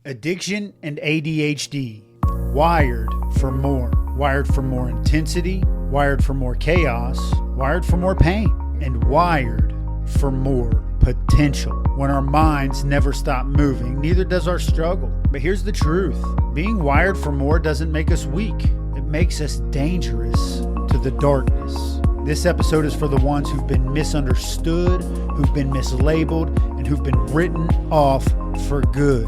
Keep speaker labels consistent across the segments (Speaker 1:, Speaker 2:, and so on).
Speaker 1: Addiction and ADHD. Wired for more. Wired for more intensity. Wired for more chaos. Wired for more pain. And wired for more potential. When our minds never stop moving, neither does our struggle. But here's the truth. Being wired for more doesn't make us weak. It makes us dangerous to the darkness. This episode is for the ones who've been misunderstood, who've been mislabeled, and who've been written off for good.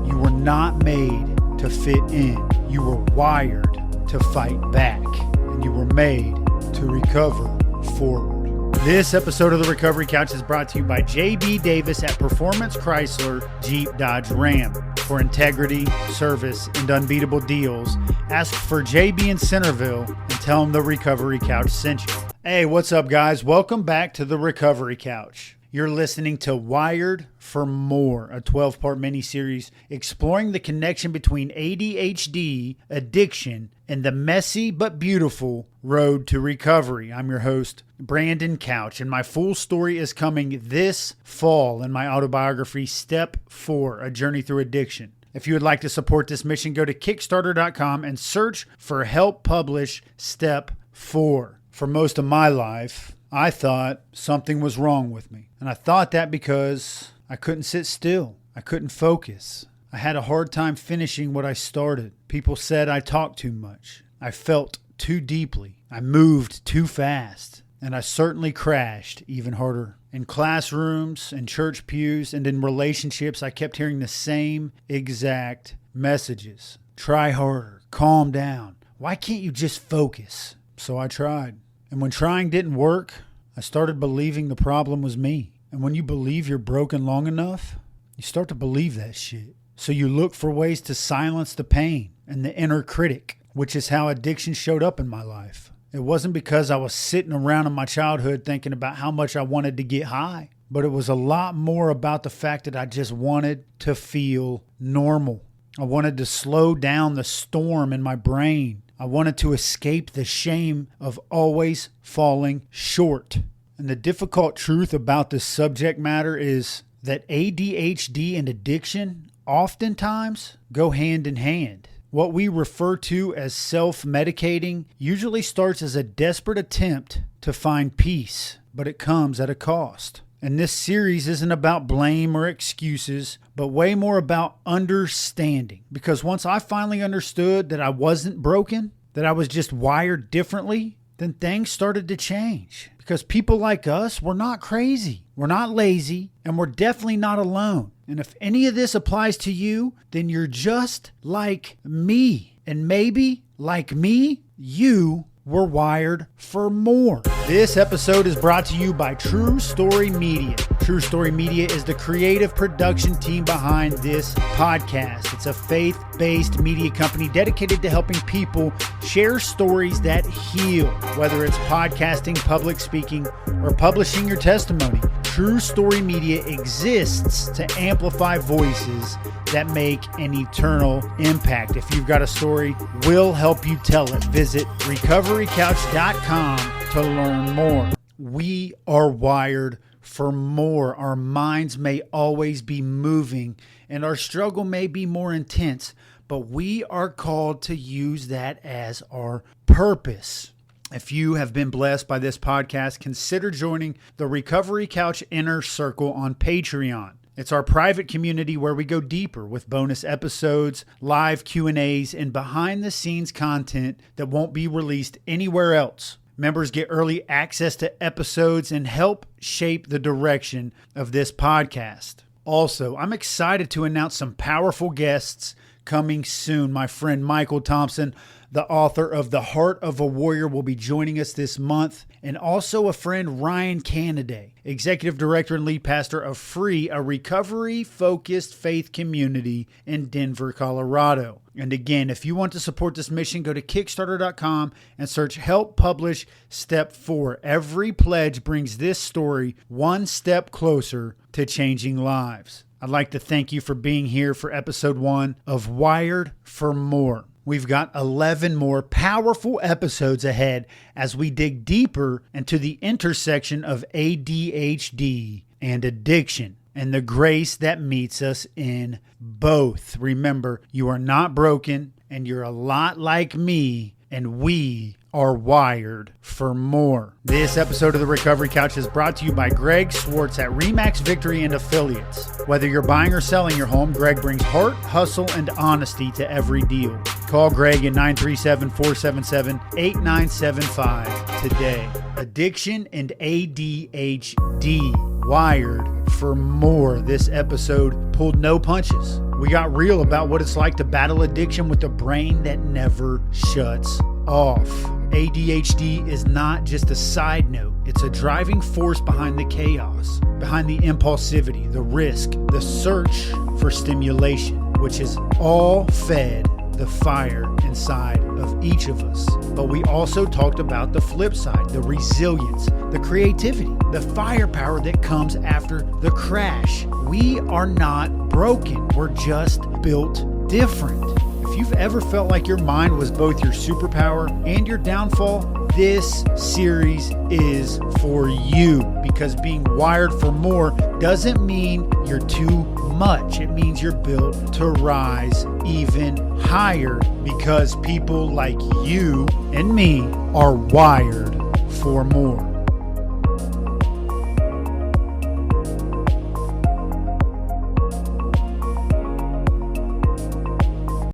Speaker 1: You were not made to fit in. You were wired to fight back. And you were made to recover forward. This episode of The Recovery Couch is brought to you by J.B. Davis at Performance Chrysler Jeep Dodge Ram. For integrity, service, and unbeatable deals, ask for JB in Centerville and tell them The Recovery Couch sent you. Hey, what's up, guys? Welcome back to The Recovery Couch. You're listening to Wired for More, a 12-part miniseries exploring the connection between ADHD, addiction, and the messy but beautiful road to recovery. I'm your host, Brandon Couch, and my full story is coming this fall in my autobiography, Step 4, A Journey Through Addiction. If you would like to support this mission, go to Kickstarter.com and search for Help Publish Step 4. For most of my life, I thought something was wrong with me. And I thought that because I couldn't sit still. I couldn't focus. I had a hard time finishing what I started. People said I talked too much. I felt too deeply. I moved too fast. And I certainly crashed even harder. In classrooms, in church pews, and in relationships, I kept hearing the same exact messages. Try harder. Calm down. Why can't you just focus? So I tried. And when trying didn't work, I started believing the problem was me. And when you believe you're broken long enough, you start to believe that shit. So you look for ways to silence the pain and the inner critic, which is how addiction showed up in my life. It wasn't because I was sitting around in my childhood thinking about how much I wanted to get high, but it was a lot more about the fact that I just wanted to feel normal. I wanted to slow down the storm in my brain. I wanted to escape the shame of always falling short. And the difficult truth about this subject matter is that ADHD and addiction oftentimes go hand in hand. What we refer to as self-medicating usually starts as a desperate attempt to find peace, but it comes at a cost. And this series isn't about blame or excuses, but way more about understanding. Because once I finally understood that I wasn't broken, that I was just wired differently, then things started to change. Because people like us, we're not crazy, we're not lazy, and we're definitely not alone. And if any of this applies to you, then you're just like me. And maybe, like me, you were wired for more. This episode is brought to you by True Story Media. True Story Media is the creative production team behind this podcast. It's a faith-based media company dedicated to helping people share stories that heal, whether it's podcasting, public speaking, or publishing your testimony. True Story Media exists to amplify voices that make an eternal impact. If you've got a story, we'll help you tell it. Visit recoverycouch.com to learn more. We are wired for more. Our minds may always be moving and our struggle may be more intense, but we are called to use that as our purpose. If you have been blessed by this podcast, consider joining the Recovery Couch Inner Circle on Patreon. It's our private community where we go deeper with bonus episodes, live Q&As, and behind-the-scenes content that won't be released anywhere else. Members get early access to episodes and help shape the direction of this podcast. Also, I'm excited to announce some powerful guests coming soon. My friend Michael Thompson, the author of The Heart of a Warrior, will be joining us this month. And also a friend, Ryan Canaday, Executive Director and Lead Pastor of Free, a recovery-focused faith community in Denver, Colorado. And again, if you want to support this mission, go to Kickstarter.com and search Help Publish Step 4. Every pledge brings this story one step closer to changing lives. I'd like to thank you for being here for episode 1 of Wired for More. We've got 11 more powerful episodes ahead as we dig deeper into the intersection of ADHD and addiction. and the grace that meets us in both. Remember, you are not broken, and you're a lot like me, and we are wired for more. This episode of The Recovery Couch is brought to you by Greg Swartz at RE/MAX Victory and Affiliates. Whether you're buying or selling your home, Greg brings heart, hustle, and honesty to every deal. Call Greg at 937-477-8975 today. Addiction and ADHD, wired for more. This episode pulled no punches. We got real about what it's like to battle addiction with a brain that never shuts off. ADHD is not just a side note. It's a driving force behind the chaos, behind the impulsivity, the risk, the search for stimulation, which is all fed the fire inside of each of us. But we also talked about the flip side, the resilience, the creativity, the firepower that comes after the crash. We are not broken. We're just built different. If you've ever felt like your mind was both your superpower and your downfall, this series is for you, because being wired for more doesn't mean you're too much. It means you're built to rise even higher, because people like you and me are wired for more.